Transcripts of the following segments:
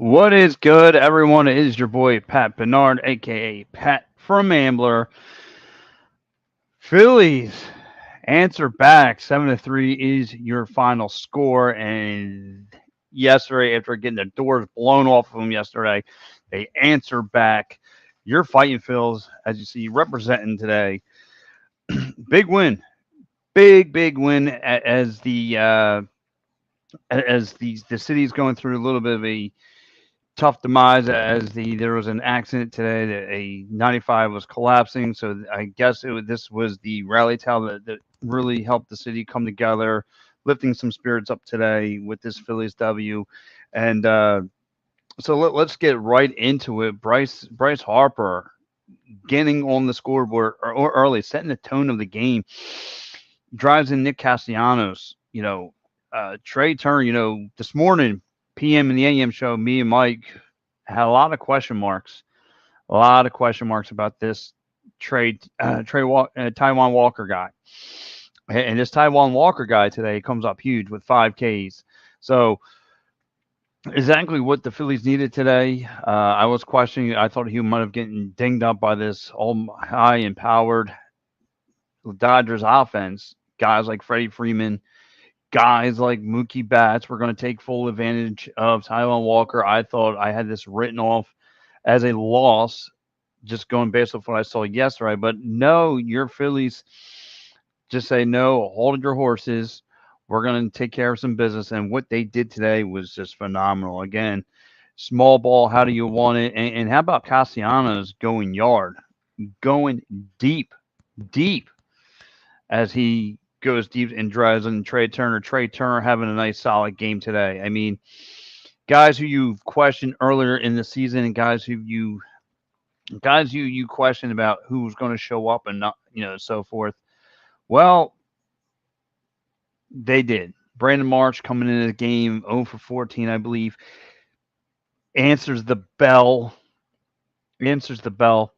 What is good, everyone? It is your boy Pat Bernard, aka Pat from Ambler. Phillies answer back 7-3 is your final score. And yesterday, after getting the doors blown off of them yesterday, they answer back. You're fighting Phils, as you see, representing today. Big win, big win as the city's going through a little bit of a tough demise as there was an accident today that a 95 was collapsing. So I guess this was the rally towel that really helped the city come together, lifting some spirits up today with this Phillies W. And so let's get right into it. Bryce Harper getting on the scoreboard or early, setting the tone of the game, drives in Nick Castellanos. Trey Turner. This morning PM in the AM show, me and Mike had a lot of question marks. A lot of question marks about this Taiwan Walker guy. And this Taiwan Walker guy today comes up huge with 5 Ks. So exactly what the Phillies needed today. I was questioning. I thought he might have getting dinged up by this all high empowered Dodgers offense. Guys like Freddie Freeman, guys like Mookie Betts were going to take full advantage of Taiwan Walker. I thought I had this written off as a loss, just going based off what I saw yesterday. But no, your Phillies just say no, hold your horses. We're going to take care of some business. And what they did today was just phenomenal. Again, small ball, how do you want it? And how about Castellanos going yard, going deep as he goes deep and drives in Trey Turner. Trey Turner having a nice solid game today. I mean, guys who you've questioned earlier in the season and guys you questioned about who's going to show up and not, so forth. Well, they did. Brandon Marsh coming into the game 0 for 14, I believe, answers the bell. Answers the bell.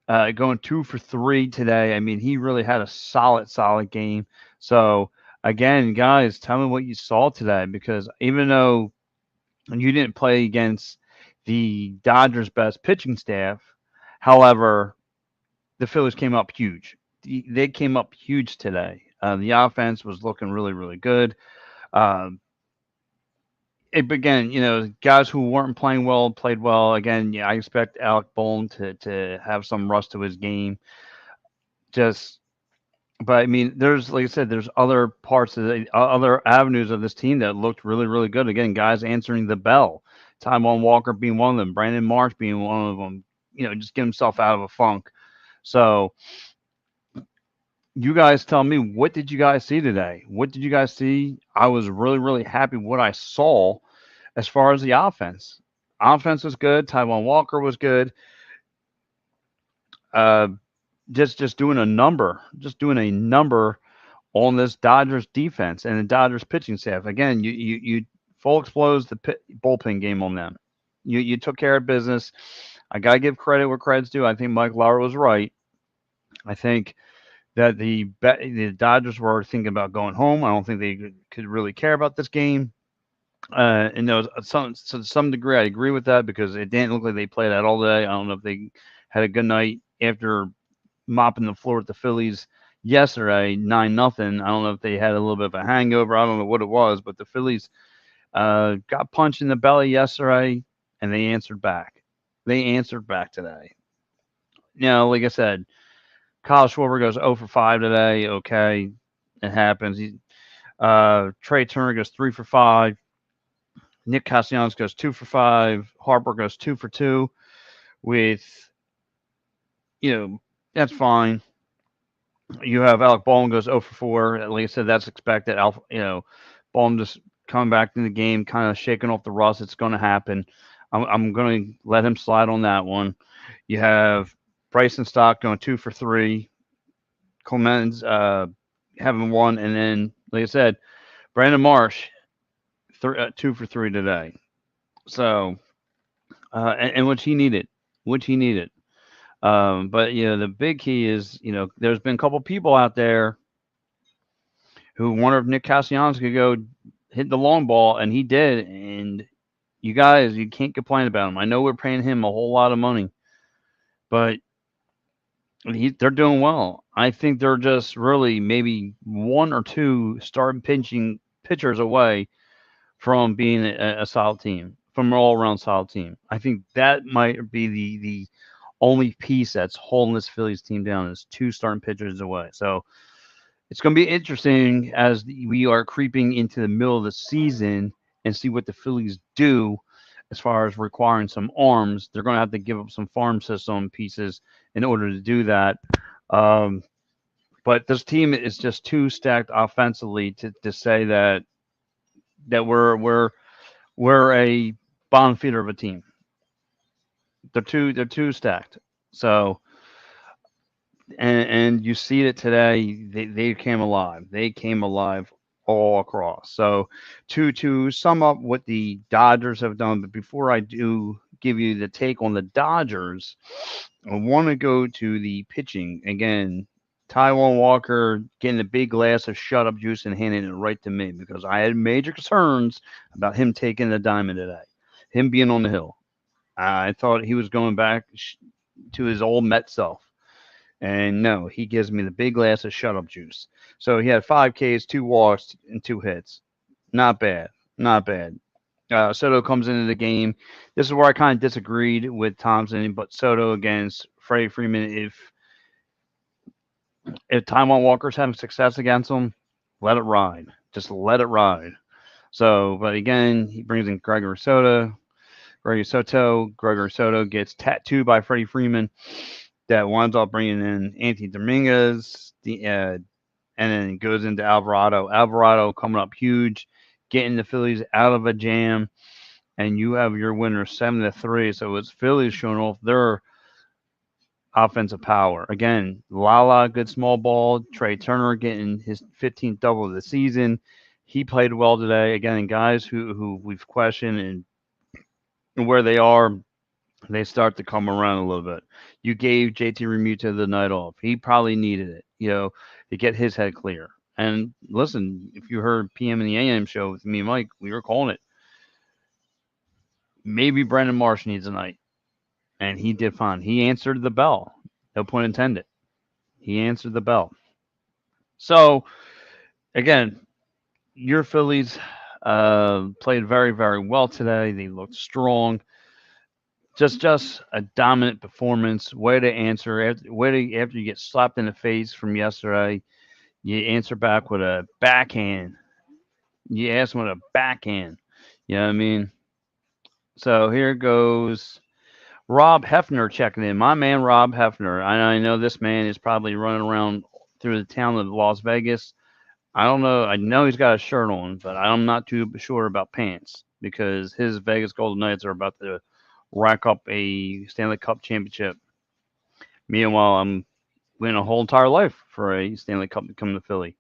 Going 2 for 3 today. I mean, he really had a solid game. So again, guys, tell me what you saw today, because even though you didn't play against the Dodgers' best pitching staff, however, the Phillies came up huge. They came up huge today. The offense was looking really good. Um, again, guys who weren't playing well played well. Again, yeah, I expect Alec Bohm to have some rust to his game. Just, but I mean, there's like I said, there's other parts of other avenues of this team that looked really good. Again, guys answering the bell. Taiwan Walker being one of them. Brandon Marsh being one of them. Just get himself out of a funk. So you guys tell me, what did you guys see today? What did you guys see? I was really happy what I saw as far as the offense. Offense was good. Taiwan Walker was good. Uh, just doing a number on this Dodgers defense and the Dodgers pitching staff. Again, you full exposed the bullpen game on them. You took care of business. I gotta give credit where credit's due. I think Mike Lauer was right. I think that the Dodgers were thinking about going home. I don't think they could really care about this game. And there was to some degree, I agree with that, because it didn't look like they played that all day. I don't know if they had a good night after mopping the floor with the Phillies yesterday, 9-0. I don't know if they had a little bit of a hangover. I don't know what it was, but the Phillies got punched in the belly yesterday, and they answered back. They answered back today. Like I said, Kyle Schwarber goes 0 for 5 today. Okay, it happens. Trey Turner goes 3 for 5. Nick Castellanos goes 2 for 5. Harper goes 2 for 2. With, that's fine. You have Alec Bohm goes 0 for 4. Like I said, that's expected. Bohm just coming back in the game, kind of shaking off the rust. It's going to happen. I'm going to let him slide on that one. You have Bryson Stock going 2 for 3. Clemens having 1. And then, like I said, Brandon Marsh, 2 for 3 today. So, and which he needed. But the big key is, there's been a couple people out there who wonder if Nick Castellanos could go hit the long ball, and he did. And You guys, you can't complain about him. I know we're paying him a whole lot of money, but they're doing well. I think they're just really maybe one or two starting pitching pitchers away from being a solid team, from an all around solid team. I think that might be the only piece that's holding this Phillies team down is two starting pitchers away. So it's going to be interesting as we are creeping into the middle of the season and see what the Phillies do as far as requiring some arms. They're going to have to give up some farm system pieces in order to do that. Um, but this team is just too stacked offensively to say that we're a bottom feeder of a team. They're too stacked. So and you see it today. They came alive. They came alive all across. So to sum up what the Dodgers have done, but before I do give you the take on the Dodgers, I want to go to the pitching again. Taiwan Walker getting a big glass of shut up juice and handing it right to me because I had major concerns about him taking the diamond today, him being on the hill. I thought he was going back to his old Met self. And no, he gives me the big glass of shut up juice. So he had 5 Ks, 2 walks, and 2 hits. Not bad. Not bad. Soto comes into the game. This is where I kind of disagreed with Thompson, but Soto against Freddie Freeman. If Taiwan Walker's having success against him, let it ride. Just let it ride. So, but again, he brings in Gregory Soto gets tattooed by Freddie Freeman. That winds up bringing in Anthony Dominguez, and then goes into Alvarado. Alvarado coming up huge, getting the Phillies out of a jam, and you have your winner 7-3. So it's Phillies showing off their offensive power. Again, Lala, good small ball. Trey Turner getting his 15th double of the season. He played well today. Again, guys who we've questioned and where they are, they start to come around a little bit. You gave JT Remuto the night off. He probably needed it, to get his head clear. And listen, if you heard PM and the AM show with me and Mike, we were calling it. Maybe Brandon Marsh needs a night. And he did fine. He answered the bell. No pun intended. He answered the bell. So, again, your Phillies played very, very well today. They looked strong. Just a dominant performance. Way to answer. After you get slapped in the face from yesterday, you answer back with a backhand. You ask him with a backhand. You know what I mean? So here goes Rob Hefner checking in. My man, Rob Hefner. I know this man is probably running around through the town of Las Vegas. I don't know. I know he's got a shirt on, but I'm not too sure about pants because his Vegas Golden Knights are about to rack up a Stanley Cup championship. Meanwhile, I'm waiting a whole entire life for a Stanley Cup to come to Philly.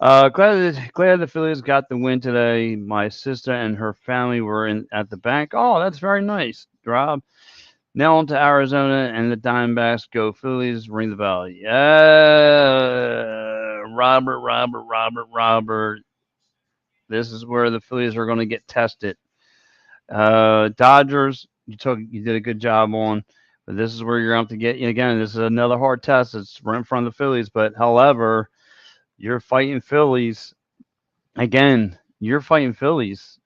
Glad the Phillies got the win today. My sister and her family were in at the bank. Oh, that's very nice, Rob. Now on to Arizona and the Diamondbacks. Go Phillies! Ring the bell. Yeah, Robert. This is where the Phillies are going to get tested. Dodgers, you did a good job on, but this is where you're going to get. Again, this is another hard test. It's right in front of the Phillies, but however, you're fighting Phillies again. You're fighting Phillies.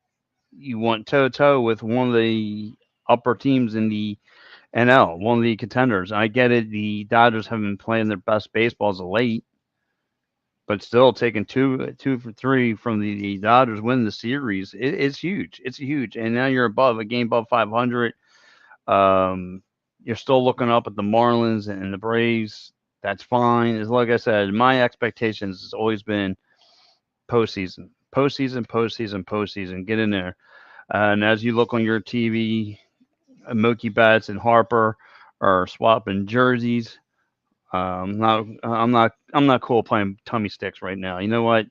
You want toe to toe with one of the upper teams in the NL, one of the contenders. I get it. The Dodgers have been playing their best baseball as of late, but still taking two for three from the Dodgers winning the series. It's huge. It's huge. And now you're above a game above 500. You're still looking up at the Marlins and the Braves. That's fine. As like I said, my expectations has always been postseason. Get in there. And as you look on your TV, Mookie Betts and Harper are swapping jerseys. I'm not cool playing tummy sticks right now. You know what?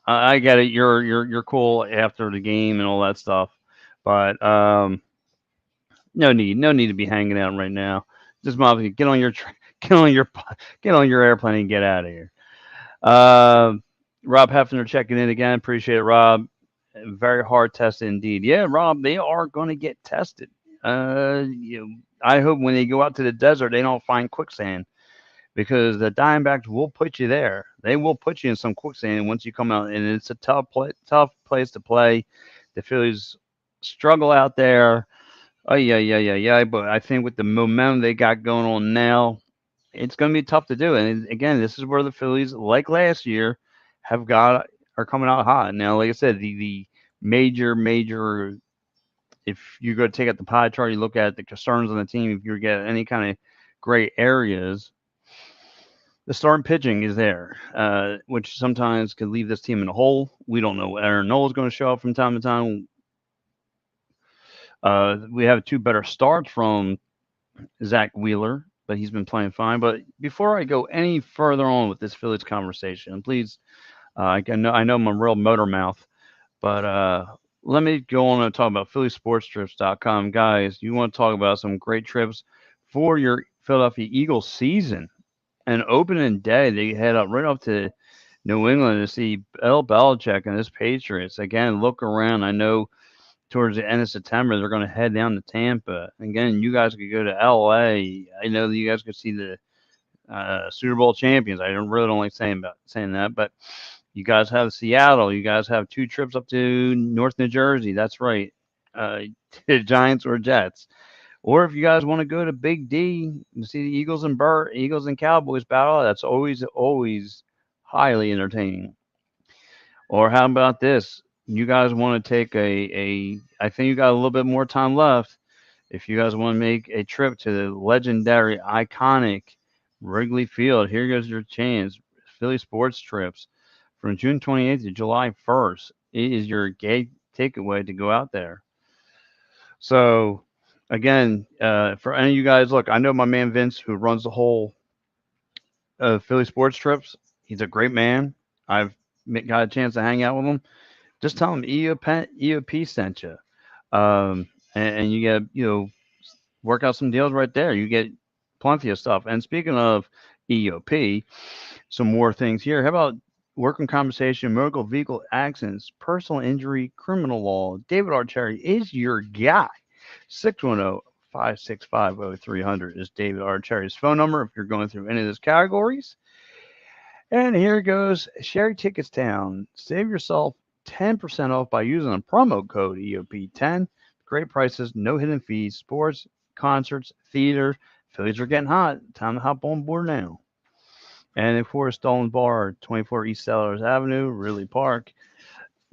I get it. You're cool after the game and all that stuff, but no need to be hanging out right now. Just motherfucker, get on your get on your airplane and get out of here. Uh, Rob Hefner checking in again. Appreciate it, Rob. Very hard tested indeed. Yeah, Rob, they are going to get tested. I hope when they go out to the desert, they don't find quicksand because the Diamondbacks will put you there. They will put you in some quicksand once you come out, and it's a tough place to play. The Phillies struggle out there. Oh yeah, yeah, yeah, yeah. But I think with the momentum they got going on now, it's going to be tough to do. And again, this is where the Phillies, like last year, have got are coming out hot. Now, like I said, the major. If you go take out the pie chart, you look at the concerns on the team. If you get any kind of gray areas, the starting pitching is there, which sometimes could leave this team in a hole. We don't know. Aaron Nola's going to show up from time to time. We have two better starts from Zach Wheeler, but he's been playing fine. But before I go any further on with this Phillies conversation, please, I know I'm a real motor mouth, but let me go on and talk about PhillySportsTrips.com. Guys, you want to talk about some great trips for your Philadelphia Eagles season. And opening day, they head up right up to New England to see Bill Belichick and his Patriots. Again, look around. I know towards the end of September they're going to head down to Tampa. Again, you guys could go to LA. I know that you guys could see the Super Bowl champions. Really don't like saying that, but you guys have Seattle. You guys have two trips up to North New Jersey. That's right, uh, Giants or Jets. Or if you guys want to go to Big D and see the Eagles and Cowboys battle, that's always highly entertaining. Or how about this? You guys want to take I think you got a little bit more time left. If you guys want to make a trip to the legendary, iconic Wrigley Field, here goes your chance. Philly Sports Trips from June 28th to July 1st. It is your gate takeaway to go out there. So, again, for any of you guys, look, I know my man Vince, who runs the whole Philly Sports Trips. He's a great man. I've got a chance to hang out with him. Just tell him EOP sent you, and you get work out some deals right there. You get plenty of stuff. And speaking of EOP, some more things here. How about working compensation, motor vehicle accidents, personal injury, criminal law? David Archerry is your guy. 610-565-0300 is David Archerry's phone number if you're going through any of those categories. And here goes Sherry Tickets Town. Save yourself 10% off by using the promo code EOP10. Great prices, no hidden fees, sports, concerts, theater. Phillies are getting hot. Time to hop on board now. And of course, Stolen Bar, 24 East Sellers Avenue, Ridley Park.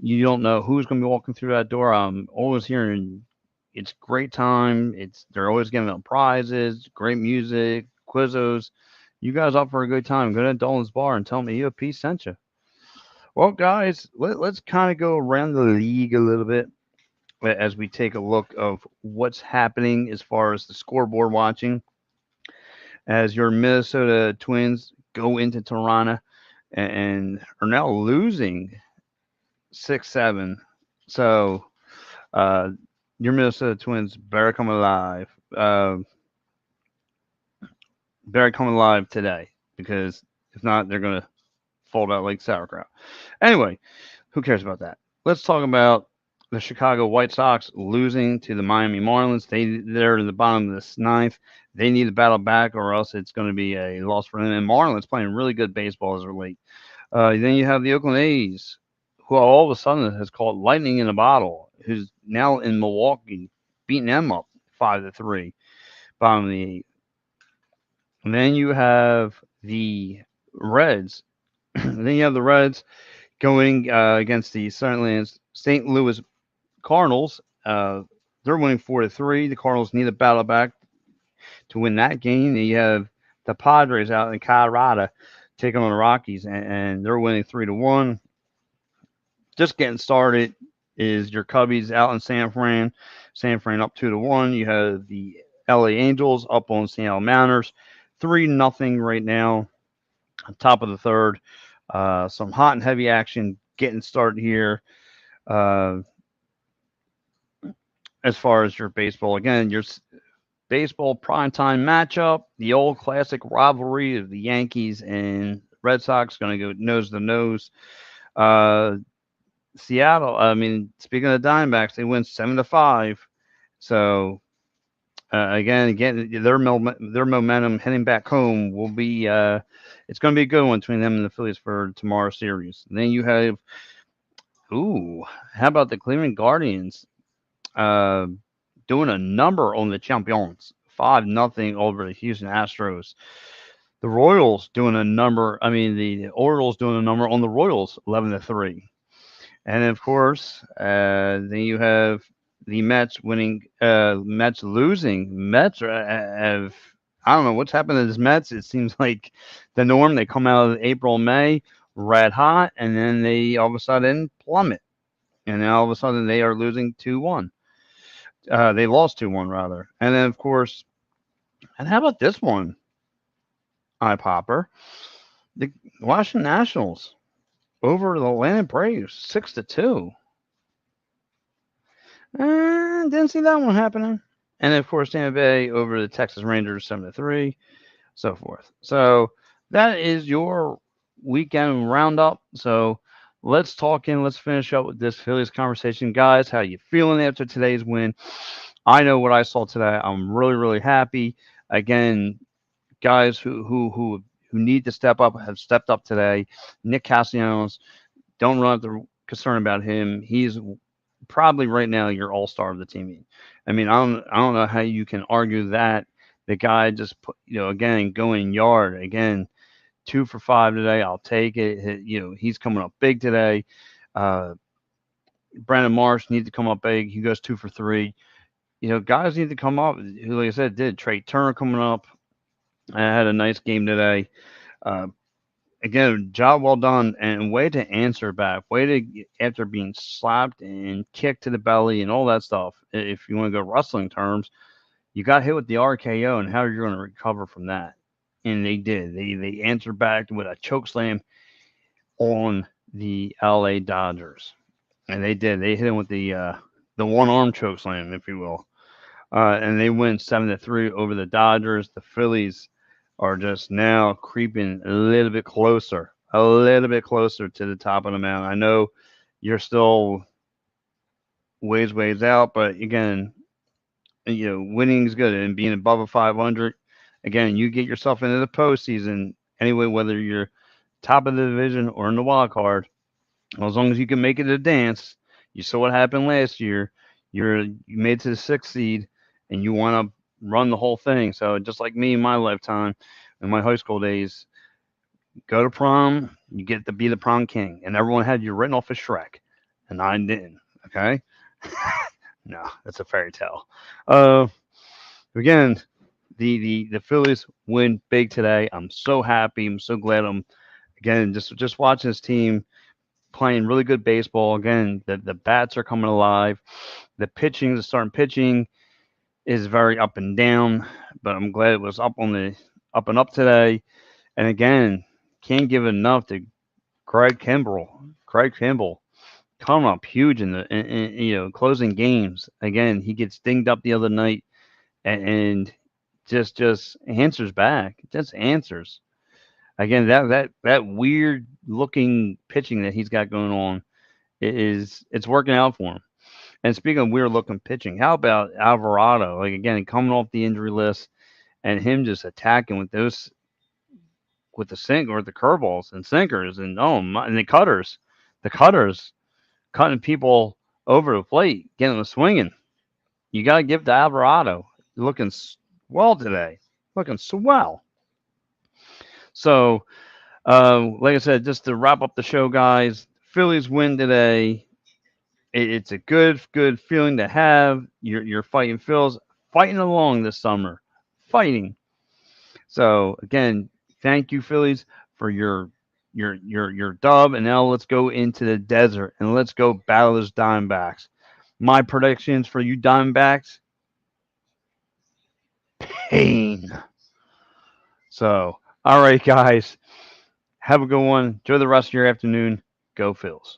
You don't know who's going to be walking through that door. I'm always hearing it's great time. They're always giving out prizes, great music, quizzos. You guys up for a good time? Go to Dolan's Bar and tell them EOP sent you. Well, guys, let's kind of go around the league a little bit as we take a look of what's happening as far as the scoreboard watching. As your Minnesota Twins go into Toronto and are now losing 6-7. So uh, your Minnesota Twins better come alive. Better come alive today because if not, they're going to fold out like sauerkraut. Anyway, who cares about that? Let's talk about the Chicago White Sox losing to the Miami Marlins. They're in the bottom of this ninth. They need to battle back, or else it's going to be a loss for them. And Marlins playing really good baseball as of late. Then you have the Oakland A's, who all of a sudden has called lightning in a bottle, who's now in Milwaukee, beating them up 5-3, bottom of the eighth. And then you have the Reds. Then you have the Reds going against the St. Louis Cardinals. They're winning 4-3. The Cardinals need a battle back to win that game. And you have the Padres out in Colorado taking on the Rockies, and they're winning 3-1. Just getting started is your Cubbies out in San Fran. San Fran up 2-1. You have the LA Angels up on Seattle Mariners, 3-0 right now. Top of the third. Some hot and heavy action getting started here. As far as your baseball, again, your baseball primetime matchup, the old classic rivalry of the Yankees and Red Sox going to go nose to nose. Seattle. I mean, speaking of the Diamondbacks, they win 7-5. So again, their momentum heading back home will be it's going to be a good one between them and the Phillies for tomorrow's series. And then you have ooh, how about the Cleveland Guardians uh, doing a number on the Champions, 5-0 over the Houston Astros. The Royals doing a number. I mean, the Orioles doing a number on the Royals, 11-3. And of course, then you have the Mets winning, Mets losing. Mets have, I don't know what's happened to the Mets. It seems like the norm. They come out of April, May, red hot, and then they all of a sudden plummet. And then all of a sudden they are losing 2-1. They lost 2-1 rather. And then of course, and how about this one, eye popper? The Washington Nationals over the Atlanta Braves, 6-2. Didn't see that one happening. And of course, Tampa Bay over the Texas Rangers, 7-3, so forth. So that is your weekend roundup. So let's finish up with this Phillies conversation, guys. How you feeling after today's win? I know what I saw today. I'm really, really happy. Again, guys who need to step up have stepped up today. Nick Castellanos, don't run up the concern about him. He's probably right now your all-star of the team. I mean, I don't know how you can argue that. The guy just put, again, going yard again, 2 for 5 today. I'll take it. He's coming up big today. Uh, Brandon Marsh needs to come up big. He goes 2 for 3. Guys need to come up. Who, like I said, did Trey Turner coming up. I had a nice game today. Uh, Again, job well done and way to answer back. Way to after being slapped and kicked to the belly and all that stuff. If you want to go wrestling terms, you got hit with the RKO and how you're going to recover from that. And they did. They answered back with a choke slam on the LA Dodgers, and they did. They hit him with the one arm choke slam, if you will. And they win 7-3 over the Dodgers. The Phillies are just now creeping a little bit closer to the top of the mountain. I know you're still ways out, but again, winning is good and being above a 500. Again, you get yourself into the postseason anyway, whether you're top of the division or in the wild card. As long as you can make it a dance, you saw what happened last year. You made it to the 6th seed, and you want to run the whole thing. So just like me in my lifetime, in my high school days, go to prom, you get to be the prom king, and everyone had you written off as Shrek, and I didn't. Okay, no, that's a fairy tale. Again, the Phillies win big today. I'm so happy. I'm so glad. I'm again just watching this team playing really good baseball. Again, the bats are coming alive. The starting pitching is very up and down, but I'm glad it was up and up today. And again, can't give enough to Craig Kimbrell. Craig Kimbrell coming up huge in closing games. Again, he gets dinged up the other night and just answers back. Just answers. Again, that weird looking pitching that he's got going on it's working out for him. And speaking of weird looking pitching, how about Alvarado? Like again, coming off the injury list and him just attacking with the sink or the curveballs and sinkers and oh my, and the cutters cutting people over the plate, getting them swinging. You got to give to Alvarado looking swell today, looking swell. So, like I said, just to wrap up the show, guys, Phillies win today. It's a good feeling to have. You're fighting Phils, fighting along this summer, fighting. So again, thank you Phillies for your dub, and now let's go into the desert and let's go battle those Diamondbacks. My predictions for you Diamondbacks: pain. So, all right, guys, have a good one. Enjoy the rest of your afternoon. Go Phils.